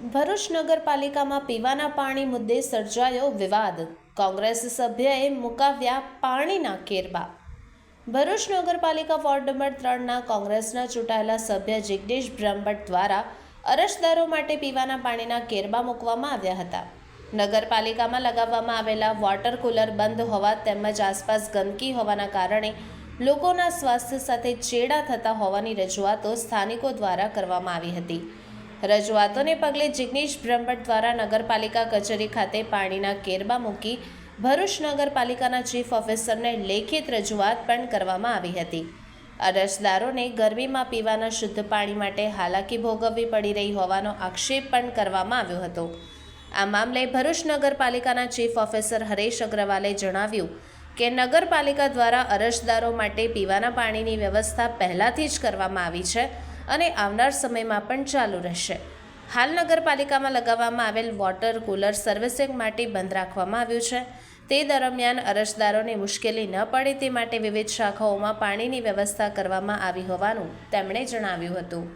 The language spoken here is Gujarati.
ભરૂચ નગરપાલિકામાં પીવાના પાણી મુદ્દે સર્જાયો વિવાદ. કોંગ્રેસ સભ્યએ મુકાવ્યા પાણીના કેરબા. ભરૂચ નગરપાલિકા વોર્ડ નંબર 3ના કોંગ્રેસના ચૂંટાયેલા સભ્ય જિગ્નેશ બ્રહ્મભટ્ટ દ્વારા અરજદારો માટે પીવાના પાણીના કેરબા મૂકવામાં આવ્યા હતા. નગરપાલિકામાં લગાવવામાં આવેલા વોટર કુલર બંધ હોવા તેમજ આસપાસ ગંદકી હોવાના કારણે લોકોના સ્વાસ્થ્ય સાથે ચેડા થતા હોવાની રજૂઆતો સ્થાનિકો દ્વારા કરવામાં આવી હતી. રજૂઆતોને પગલે જિગ્નેશ બ્રહ્મભટ્ટ દ્વારા નગરપાલિકા કચેરી ખાતે પાણીના કેરબા મૂકી ભરૂચ નગરપાલિકાના ચીફ ઓફિસરને લેખિત રજૂઆત પણ કરવામાં આવી હતી. અરજદારોને ગરમીમાં પીવાના શુદ્ધ પાણી માટે હાલાકી ભોગવવી પડી રહી હોવાનો આક્ષેપ પણ કરવામાં આવ્યો હતો. આ મામલે ભરૂચ નગરપાલિકાના ચીફ ઓફિસર હરેશ અગ્રવાલે જણાવ્યું કે નગરપાલિકા દ્વારા અરજદારો માટે પીવાના પાણીની વ્યવસ્થા પહેલાંથી જ કરવામાં આવી છે અને આવનાર સમયમાં પણ ચાલુ રહેશે. હાલ નગરપાલિકામાં લગાવવામાં આવેલ વોટર કુલર સર્વિસિંગ માટે બંધ રાખવામાં આવ્યું છે. તે દરમિયાન અરજદારોને મુશ્કેલી ન પડે તે માટે વિવિધ શાખાઓમાં પાણીની વ્યવસ્થા કરવામાં આવી હોવાનું તેમણે જણાવ્યું હતું.